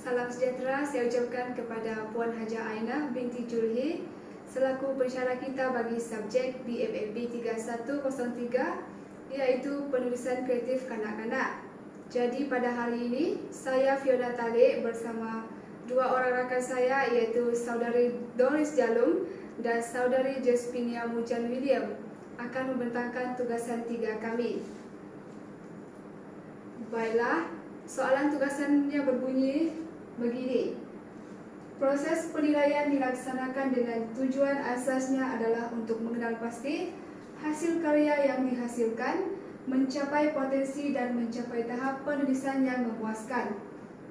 Salam sejahtera saya ucapkan kepada Puan Haja Ainah binti Julhi selaku pensyarah kita bagi subjek BFFB 3103 iaitu penulisan kreatif kanak-kanak. Jadi pada hari ini saya Fiona Talib bersama dua orang rakan saya iaitu saudari Doris Jalung dan saudari Jaspinia Mujan William akan membentangkan tugasan 3 kami. Baiklah, soalan tugasannya berbunyi begini. Proses penilaian dilaksanakan dengan tujuan asasnya adalah untuk mengenal pasti hasil karya yang dihasilkan, mencapai potensi dan mencapai tahap penulisan yang memuaskan.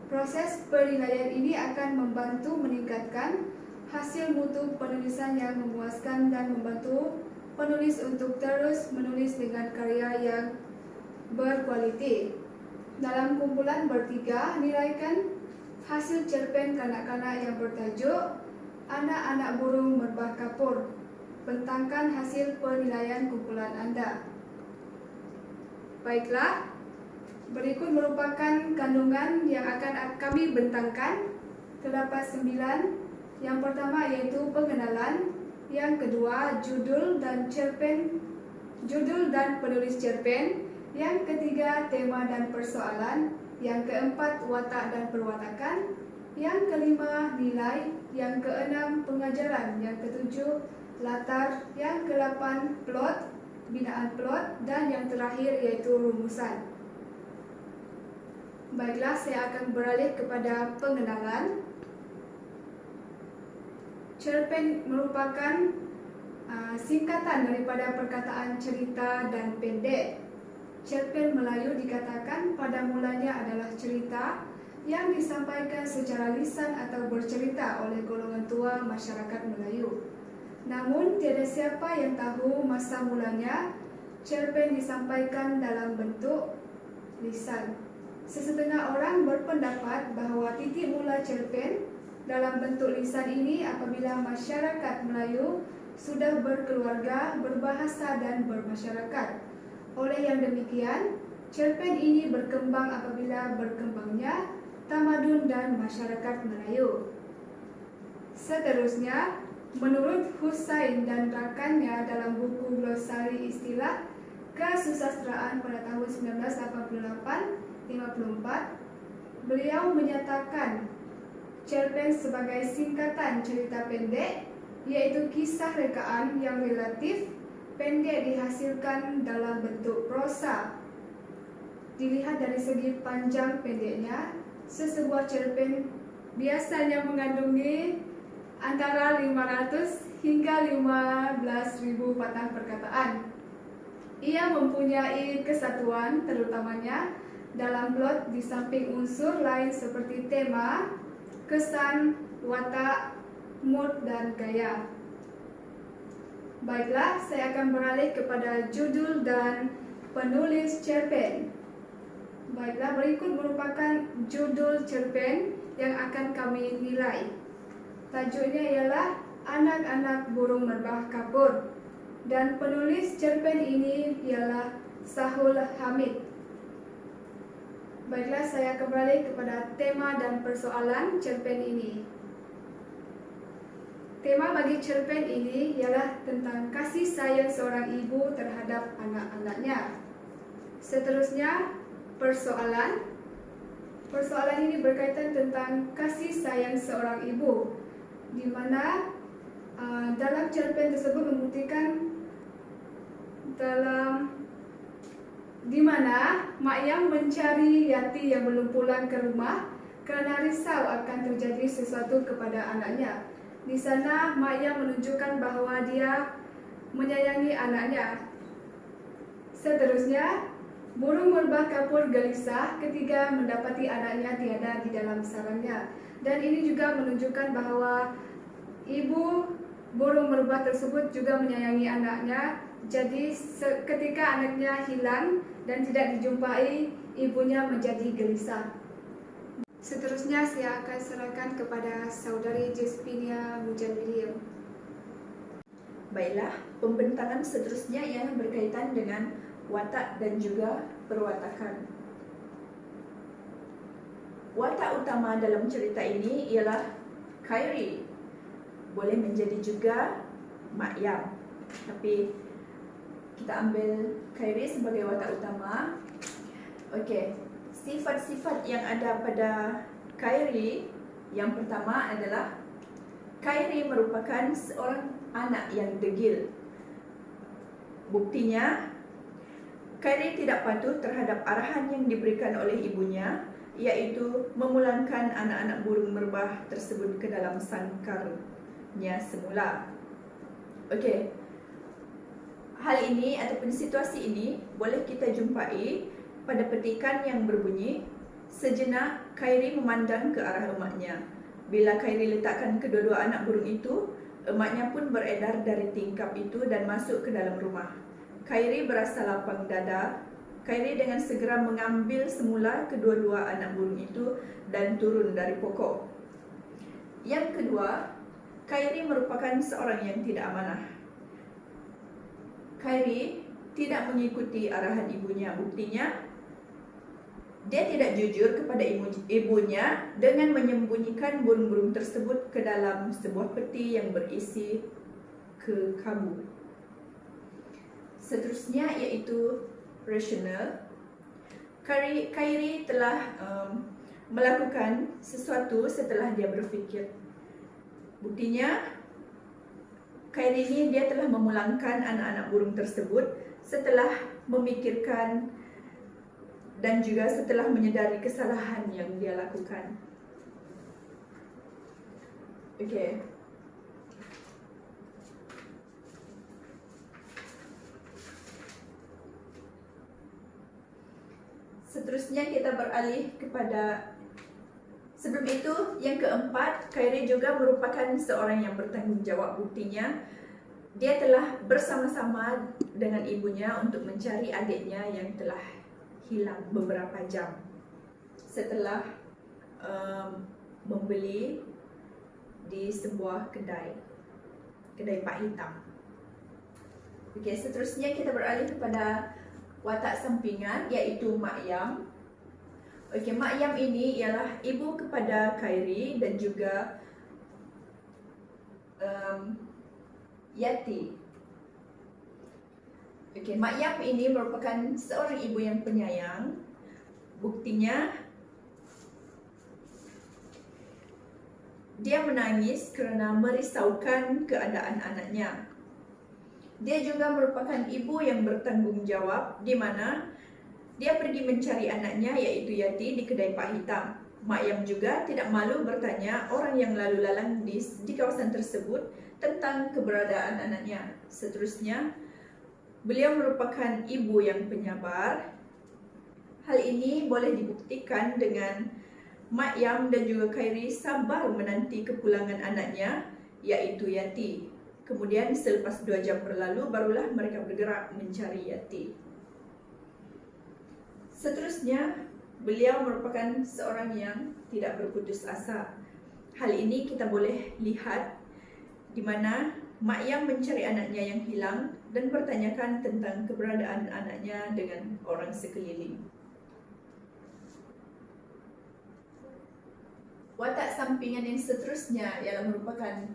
Proses penilaian ini akan membantu meningkatkan hasil mutu penulisan yang memuaskan dan membantu penulis untuk terus menulis dengan karya yang berkualiti. Dalam kumpulan bertiga, nilaikan hasil cerpen kanak-kanak yang bertajuk Anak-anak Burung Merbah Kapur. Bentangkan hasil penilaian kumpulan anda. Baiklah, berikut merupakan kandungan yang akan kami bentangkan. Terdapat 9. Yang pertama yaitu pengenalan, yang kedua judul dan penulis cerpen, yang ketiga tema dan persoalan, yang keempat watak dan perwatakan, yang kelima nilai, yang keenam pengajaran, yang ketujuh latar, yang kedelapan plot, binaan plot, dan yang terakhir yaitu rumusan. Baiklah, saya akan beralih kepada pengenalan. Cerpen merupakan singkatan daripada perkataan cerita dan pendek. Cerpen Melayu dikatakan pada mulanya adalah cerita yang disampaikan secara lisan atau bercerita oleh golongan tua masyarakat Melayu. Namun, tiada siapa yang tahu masa mulanya cerpen disampaikan dalam bentuk lisan. Sesetengah orang berpendapat bahawa titik mula cerpen dalam bentuk lisan ini apabila masyarakat Melayu sudah berkeluarga, berbahasa dan bermasyarakat. Oleh yang demikian, cerpen ini berkembang apabila berkembangnya tamadun dan masyarakat Melayu. Seterusnya, menurut Husain dan rakannya dalam buku glosari istilah kesusastraan pada tahun 1988-54, beliau menyatakan cerpen sebagai singkatan cerita pendek, yaitu kisah rekaan yang relatif pendek dihasilkan dalam bentuk prosa. Dilihat dari segi panjang pendeknya, sesebuah cerpen biasanya mengandungi antara 500 hingga 15.000 patah perkataan. Ia mempunyai kesatuan terutamanya dalam plot di samping unsur lain seperti tema, kesan, watak, mood, dan gaya. Baiklah, saya akan beralih kepada judul dan penulis cerpen. Baiklah, berikut merupakan judul cerpen yang akan kami nilai. Tajuknya ialah Anak-anak Burung Merbah Kapur dan penulis cerpen ini ialah Sahul Hamid. Baiklah, saya akan beralih kepada tema dan persoalan cerpen ini. Tema bagi cerpen ini ialah tentang kasih sayang seorang ibu terhadap anak-anaknya. Seterusnya, persoalan. Persoalan ini berkaitan tentang kasih sayang seorang ibu, di mana dalam cerpen tersebut membuktikan di mana Mak Yang mencari Yati yang belum pulang ke rumah kerana risau akan terjadi sesuatu kepada anaknya. Di sana, Mak Yang menunjukkan bahawa dia menyayangi anaknya. Seterusnya, burung merbah kapur gelisah ketika mendapati anaknya tiada di dalam sarangnya. Dan ini juga menunjukkan bahawa ibu burung merbah tersebut juga menyayangi anaknya. Jadi, ketika anaknya hilang dan tidak dijumpai, ibunya menjadi gelisah. Seterusnya saya akan serahkan kepada saudari Jaspinia Mujan William. Baiklah, pembentangan seterusnya yang berkaitan dengan watak dan juga perwatakan. Watak utama dalam cerita ini ialah Khairi. Boleh menjadi juga Mak Yam. Tapi kita ambil Khairi sebagai watak utama. Okey, sifat-sifat yang ada pada Khairi, yang pertama adalah Khairi merupakan seorang anak yang degil. Buktinya, Khairi tidak patuh terhadap arahan yang diberikan oleh ibunya, iaitu memulangkan anak-anak burung merbah tersebut ke dalam sangkarnya semula. Okey, hal ini ataupun situasi ini boleh kita jumpai pada petikan yang berbunyi, sejenak Khairi memandang ke arah emaknya. Bila Khairi letakkan kedua-dua anak burung itu, emaknya pun beredar dari tingkap itu dan masuk ke dalam rumah. Khairi berasa lapang dada. Khairi dengan segera mengambil semula kedua-dua anak burung itu dan turun dari pokok. Yang kedua, Khairi merupakan seorang yang tidak amanah. Khairi tidak mengikuti arahan ibunya. Buktinya, dia tidak jujur kepada ibunya dengan menyembunyikan burung-burung tersebut ke dalam sebuah peti yang berisi kekabu. Seterusnya iaitu rasional. Khairi telah melakukan sesuatu setelah dia berfikir. Buktinya, Khairi ini dia telah memulangkan anak-anak burung tersebut setelah memikirkan dan juga setelah menyedari kesalahan yang dia lakukan. Okey. Seterusnya kita beralih kepada, sebelum itu yang keempat, Khairi juga merupakan seorang yang bertanggungjawab. Buktinya, dia telah bersama-sama dengan ibunya untuk mencari adiknya yang telah hilang beberapa jam setelah membeli di sebuah kedai Pak Hitam. Okey, seterusnya kita beralih kepada watak sampingan, iaitu Mak Yam. Okey, Mak Yam ini ialah ibu kepada Khairi dan juga Yati. Okey, Mak Yam ini merupakan seorang ibu yang penyayang. Buktinya, dia menangis kerana merisaukan keadaan anaknya. Dia juga merupakan ibu yang bertanggungjawab, di mana dia pergi mencari anaknya iaitu Yati di kedai Pak Hitam. Mak Yam juga tidak malu bertanya orang yang lalu lalang di kawasan tersebut tentang keberadaan anaknya. Seterusnya, beliau merupakan ibu yang penyabar. Hal ini boleh dibuktikan dengan Mak Yam dan juga Khairi sabar menanti kepulangan anaknya iaitu Yati. Kemudian selepas 2 jam berlalu, barulah mereka bergerak mencari Yati. Seterusnya, beliau merupakan seorang yang tidak berputus asa. Hal ini kita boleh lihat di mana Mak Yam mencari anaknya yang hilang dan bertanyakan tentang keberadaan anaknya dengan orang sekeliling. Watak sampingan yang seterusnya ialah merupakan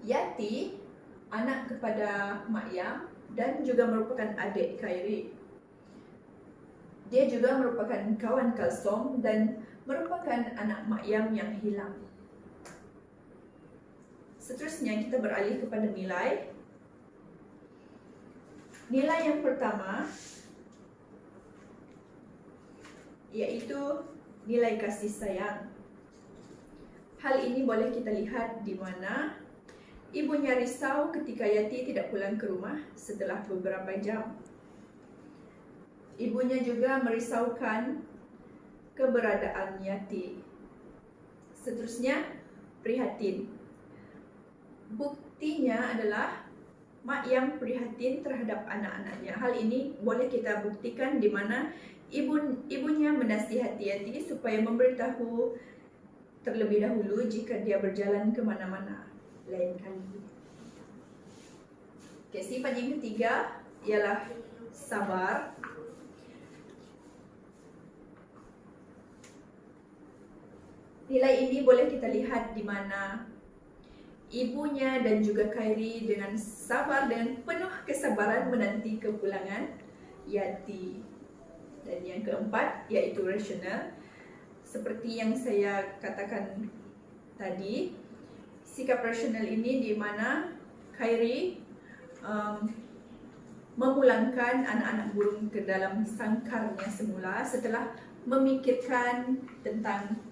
Yati, anak kepada Mak Yam dan juga merupakan adik Khairi. Dia juga merupakan kawan Kalsom dan merupakan anak Mak Yam yang hilang. Seterusnya kita beralih kepada nilai. Nilai yang pertama iaitu nilai kasih sayang. Hal ini boleh kita lihat di mana ibunya risau ketika Yati tidak pulang ke rumah setelah beberapa jam. Ibunya juga merisaukan keberadaan Yati. Seterusnya, prihatin. Buktinya adalah Mak Yam prihatin terhadap anak-anaknya. Hal ini boleh kita buktikan di mana ibunya menasihati Yati supaya memberitahu terlebih dahulu jika dia berjalan ke mana-mana lain kali. Okey, sifat yang ketiga ialah sabar. Nilai ini boleh kita lihat di mana ibunya dan juga Khairi dengan sabar dan penuh kesabaran menanti kepulangan Yati. Dan yang keempat yaitu rasional. Seperti yang saya katakan tadi, sikap rasional ini di mana Khairi memulangkan anak-anak burung ke dalam sangkarnya semula setelah memikirkan tentang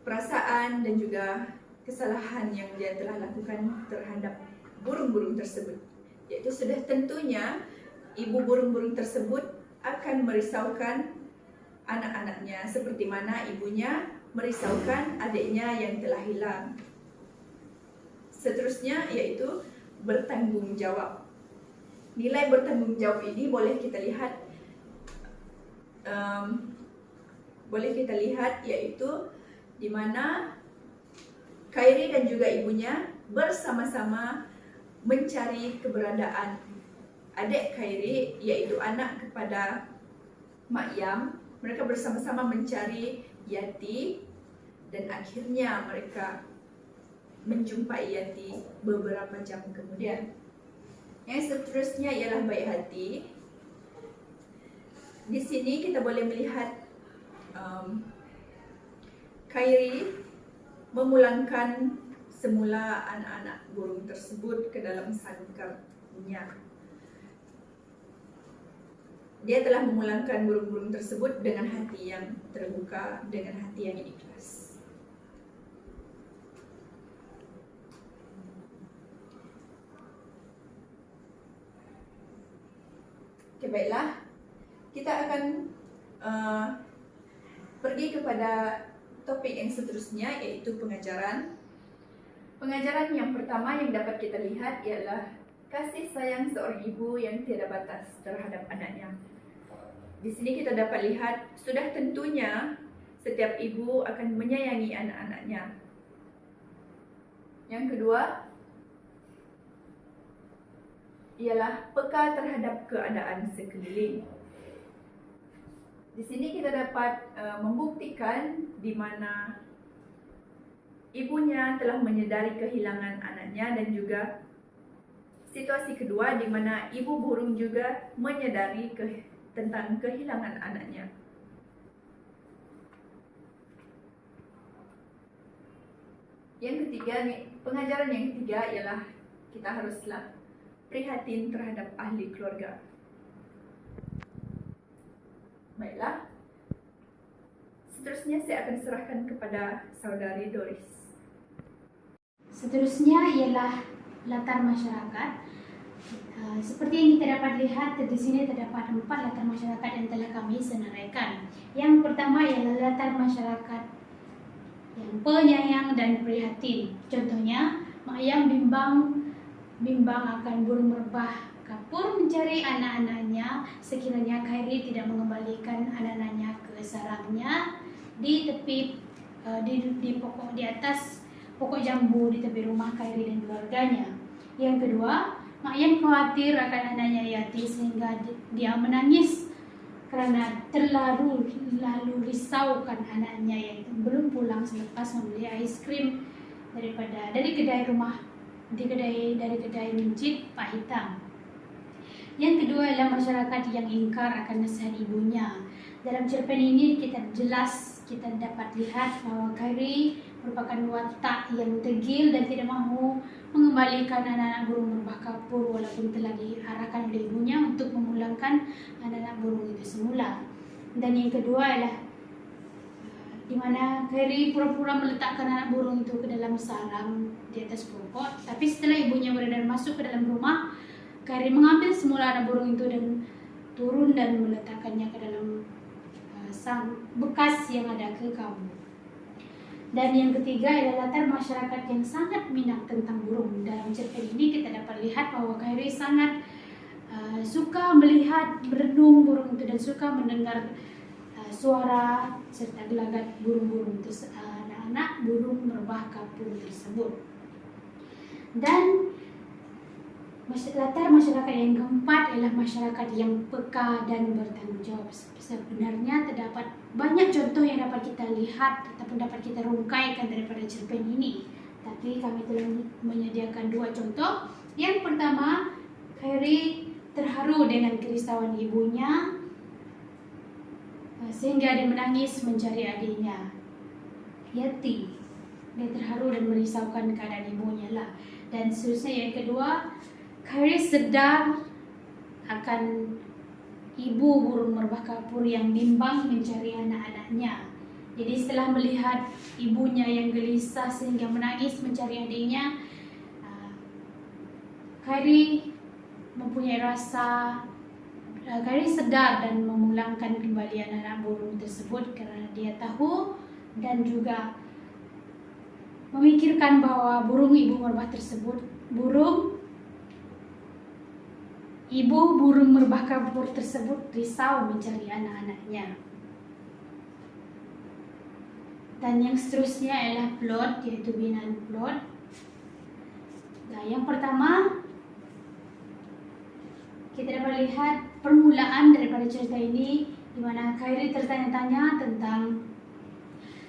perasaan dan juga kesalahan yang dia telah lakukan terhadap burung-burung tersebut. Iaitu sudah tentunya ibu burung-burung tersebut akan merisaukan anak-anaknya seperti mana ibunya merisaukan adiknya yang telah hilang. Seterusnya yaitu bertanggung jawab. Nilai bertanggung jawab ini boleh kita lihat yaitu di mana Khairi dan juga ibunya bersama-sama mencari keberadaan adik Khairi, yaitu anak kepada Mak Yam. Mereka bersama-sama mencari Yati dan akhirnya mereka menjumpai Yati beberapa jam kemudian. Yang seterusnya ialah baik hati. Di sini kita boleh melihat Khairi memulangkan semula anak-anak burung tersebut ke dalam sangkarnya. Dia telah memulangkan burung-burung tersebut dengan hati yang terbuka, dengan hati yang ikhlas. Oke, baiklah. Kita akan pergi kepada topik yang seterusnya, yaitu pengajaran. Pengajaran yang pertama yang dapat kita lihat ialah kasih sayang seorang ibu yang tiada batas terhadap anaknya. Di sini kita dapat lihat sudah tentunya setiap ibu akan menyayangi anak-anaknya. Yang kedua ialah peka terhadap keadaan sekeliling. Di sini kita dapat membuktikan di mana ibunya telah menyadari kehilangan anaknya dan juga situasi kedua di mana ibu burung juga menyadari tentang kehilangan anaknya. Yang ketiga, pengajaran yang ketiga ialah kita haruslah prihatin terhadap ahli keluarga. Baiklah, seterusnya saya akan serahkan kepada saudari Doris. Seterusnya ialah latar masyarakat. Seperti yang kita dapat lihat di sini terdapat 4 latar masyarakat yang telah kami senaraikan. Yang pertama ialah latar masyarakat yang penyayang dan prihatin. Contohnya, Mak Yam bimbang akan burung merbah kapur mencari anak-anaknya sekiranya Khairi tidak mengembalikan anak-anaknya ke sarangnya di tepi di atas pokok jambu di tepi rumah Khairi dan keluarganya. Yang kedua, Mak Yam khawatir akan anaknya Yati sehingga dia menangis karena terlalu risaukan anaknya yang belum pulang selepas membeli es krim dari kedai Mincit Pak Hitam. Yang kedua adalah masyarakat yang ingkar akan nasihat ibunya. Dalam cerpen ini kita dapat lihat bahwa Khairi merupakan watak yang degil dan tidak mahu mengembalikan anak-anak burung merbah kapur walaupun telah diarahkan oleh ibunya untuk memulangkan anak-anak burung itu semula. Dan yang kedua adalah di mana Khairi pura-pura meletakkan anak burung itu ke dalam sarang di atas pokok, tapi setelah ibunya beredar masuk ke dalam rumah, Khairi mengambil semula anak burung itu dan turun dan meletakkannya ke dalam sang bekas yang ada ke kabut. Dan yang ketiga adalah latar masyarakat yang sangat minat tentang burung. Dalam cerpen ini kita dapat lihat bahwa Khairi sangat suka melihat berenung burung itu dan suka mendengar suara serta gelagat burung-burung itu, anak-anak burung merbah kapur tersebut. Dan Latar masyarakat yang keempat ialah masyarakat yang peka dan bertanggung jawab. Sebenarnya terdapat banyak contoh yang dapat kita lihat ataupun dapat kita rungkaikan daripada cerpen ini. Tapi kami telah menyediakan 2 contoh. Yang pertama, Khairi terharu dengan kerisauan ibunya sehingga dia menangis mencari adiknya. Yati, dia terharu dan merisaukan keadaan ibunya lah. Dan seterusnya yang kedua, Khairi sedar akan ibu burung merbah kapur yang bimbang mencari anak-anaknya. Jadi setelah melihat ibunya yang gelisah sehingga menangis mencari adiknya, Khairi mempunyai Khairi sedar dan memulangkan kembali anak-anak burung tersebut kerana dia tahu dan juga memikirkan bahawa ibu burung merbah kapur tersebut risau mencari anak-anaknya. Dan yang seterusnya ialah plot, iaitu binaan plot. Nah, yang pertama, kita dapat lihat permulaan daripada cerita ini di mana Khairi tertanya-tanya tentang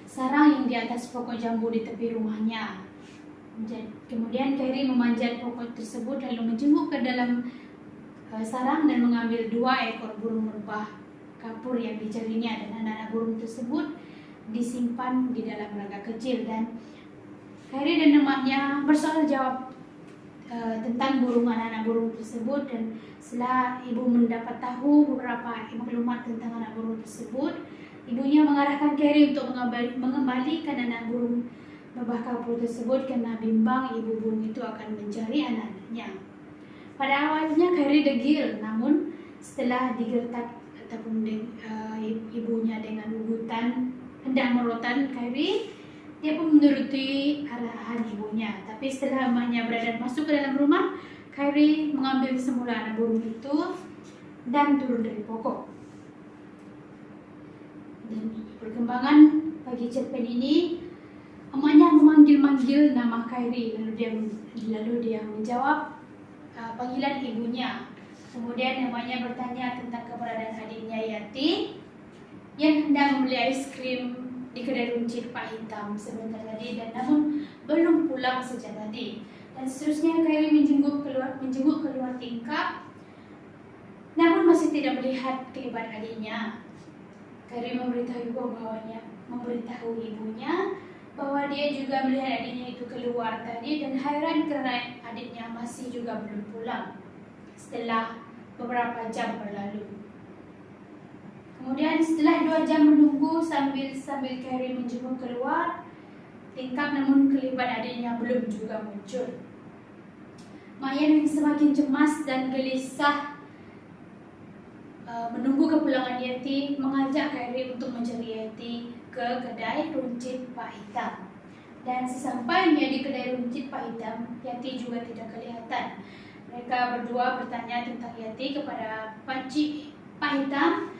sarang yang di atas pokok jambu di tepi rumahnya. Kemudian Khairi memanjat pokok tersebut lalu menjenguk ke dalam sarang dan mengambil 2 ekor burung merbah kapur yang dicarinya, dan anak-anak burung tersebut disimpan di dalam rangka kecil. Dan Khairi dan emaknya bersoal jawab tentang anak-anak burung tersebut, dan setelah ibu mendapat tahu beberapa maklumat tentang anak burung tersebut, ibunya mengarahkan Khairi untuk mengembalikan anak burung merbah kapur tersebut kerana bimbang ibu burung itu akan mencari anak-anaknya. Pada awalnya Khairi degil, namun setelah digertak ataupun ibunya dengan ugutan hendak merotan Khairi, dia pun menuruti arahan ibunya. Tapi setelah emaknya berada masuk ke dalam rumah, Khairi mengambil semula anak burung itu dan turun dari pokok. Dan perkembangan bagi cerpen ini, emaknya memanggil-manggil nama Khairi, lalu dia menjawab panggilan ibunya. Kemudian emaknya bertanya tentang keberadaan adiknya Yati yang hendak membeli aiskrim di kedai runcit Pak Hitam sebentar tadi, dan namun belum pulang sejak tadi. Dan seterusnya Khairi menjenguk keluar tingkap, namun masih tidak melihat kehebat adiknya. Khairi memberitahu ibunya bahwa dia juga melihat adiknya itu keluar tadi, dan hairan kerana adiknya masih juga belum pulang setelah beberapa jam berlalu. Kemudian setelah 2 jam menunggu sambil Khairi menjenguk keluar tingkap, namun kelibat adiknya belum juga muncul. Mayan yang semakin cemas dan gelisah menunggu kepulangan Yati mengajak Khairi untuk mencari Yati ke kedai runcit Pak Hitam. Dan sesampainya di kedai runcit Pak Hitam, Yati juga tidak kelihatan. Mereka berdua bertanya tentang Yati kepada Pakcik Pak Hitam.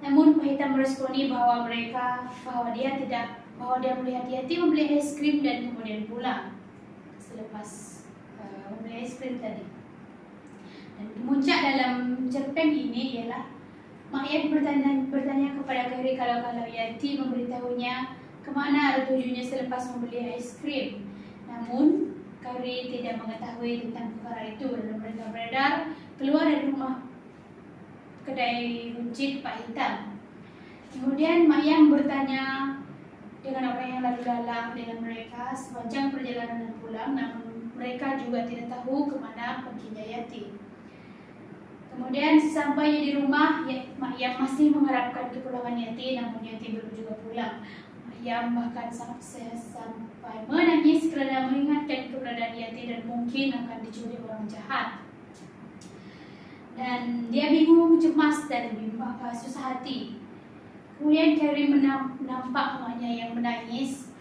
Namun Pak Hitam meresponi bahwa dia melihat Yati membeli aiskrim dan kemudian pulang selepas membeli aiskrim tadi. Dan puncak dalam cerpen ini ialah Mak Yat bertanya kepada Khairi kalau Yati memberitahunya kemana arah tujunya selepas membeli aiskrim. Namun Khairi tidak mengetahui tentang perkara itu, dan mereka beredar keluar dari rumah kedai runcit Pak Hitam. Kemudian Mak Yang bertanya dengan orang yang lalu lalang dengan mereka sepanjang perjalanan pulang, namun mereka juga tidak tahu kemana perginya Yati. Kemudian sesampainya di rumah, Mak Yang masih mengharapkan kepulangan Yati, namun Yati belum juga pulang. Mak Yang bahkan sampai menangis kerana mengingatkan keberadaan Yati dan mungkin akan dicuri orang jahat. Dan dia bingung, cemas dan susah hati. Kemudian Khairi nampak emaknya yang menangis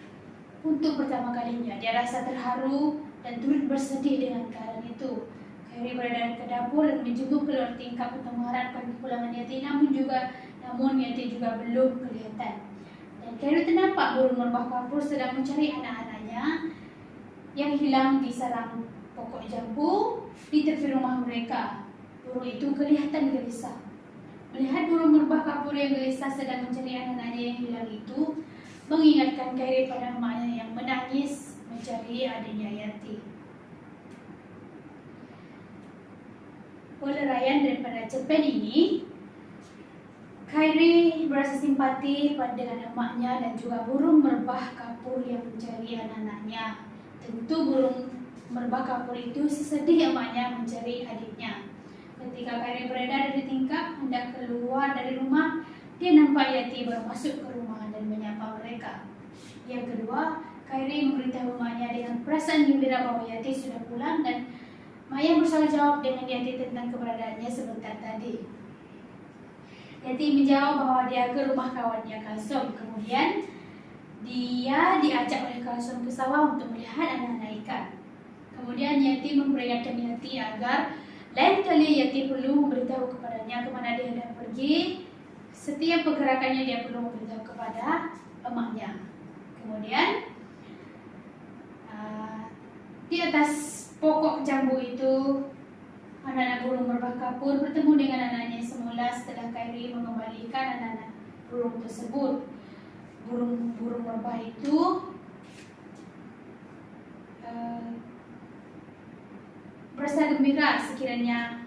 untuk pertama kalinya. Dia rasa terharu dan turut bersedih dengan keadaan itu. Khairi berada ke dapur dan menjenguk keluar tingkap untuk mengharapkan kepulangan Yati, namun Yati juga belum kelihatan. Dan Khairi ternampak burung merbah kapur sedang mencari anak-anaknya yang hilang di sarang pokok jambu di tepi rumah mereka. Burung itu kelihatan gelisah. Melihat burung merbah kapur yang gelisah sedang mencari anak-anaknya yang hilang itu, mengingatkan Khairi pada emaknya yang menangis mencari adiknya Yati. Uraian daripada cerpen ini, Khairi merasa simpati dengan emaknya dan juga burung merbah kapur yang mencari anak-anaknya. Tentu burung merbah kapur itu sesedih emaknya mencari adiknya. Ketika Khairi berada di tingkap hendak keluar dari rumah, dia nampak Yati baru masuk ke rumah dan menyapa mereka. Yang kedua, Khairi memberitahu emaknya dengan perasaan gembira bahwa Yati sudah pulang dan Maya bersalah jawab dengan Yati tentang keberadaannya sebentar tadi. Yati menjawab bahwa dia ke rumah kawannya Kalsom. Kemudian dia diajak oleh Kalsom ke sawah untuk melihat anak-anak ikan. Kemudian Yati memperingatkan Yati agar lain kali Yati perlu memberitahu kepadanya kemana dia hendak pergi. Setiap pergerakannya dia perlu memberitahu kepada emaknya. Kemudian di atas pokok jambu itu, anak-anak burung merbah kapur bertemu dengan anak-anaknya semula setelah Khairi mengembalikan anak-anak burung tersebut. Burung merbah itu berasa gembira sekiranya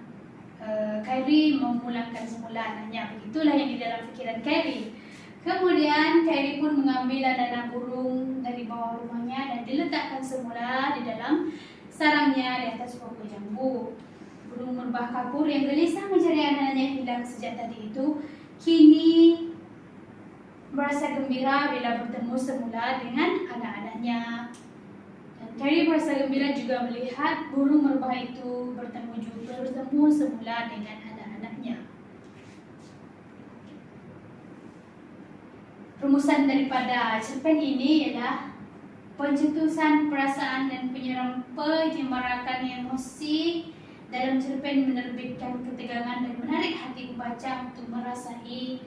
Khairi memulangkan semula anaknya. Begitulah yang di dalam pikiran Khairi. Kemudian Khairi pun mengambil anak-anak burung dari bawah rumahnya dan diletakkan semula di dalam sarangnya di atas pokok jambu. Burung merbah kapur yang gelisah mencari anak-anaknya yang hilang sejak tadi itu kini merasa gembira bila bertemu semula dengan anak-anaknya. Khairi merasa gembira juga melihat burung merbah itu bertemu semula dengan anak-anaknya. Rumusan daripada cerpen ini ialah pencetusan perasaan dan penyemarakan emosi dalam cerpen menerbitkan ketegangan dan menarik hati pembaca untuk merasai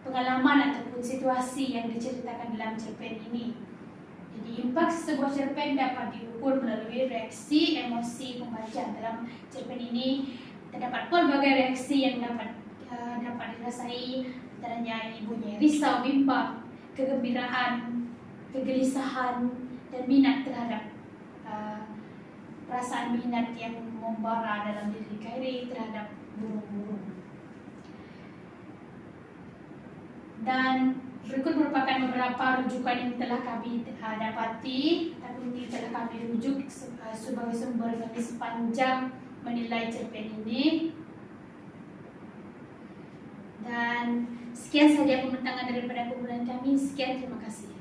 pengalaman ataupun situasi yang diceritakan dalam cerpen ini. Jadi impak sebuah cerpen dapat diukur melalui reaksi emosi pembaca. Dalam cerpen ini terdapat pelbagai reaksi yang dapat dirasai, antaranya ibunya risau, bimbang, kegembiraan, kegelisahan, dan minat terhadap perasaan minat yang membara dalam diri Khairi terhadap burung-burung. Dan berikut merupakan beberapa rujukan yang telah kami dapati, tapi ini telah kami rujuk sebagai sumber kami sepanjang menilai cerpen ini. Dan sekian saja pembentangan daripada kumpulan kami. Sekian, terima kasih.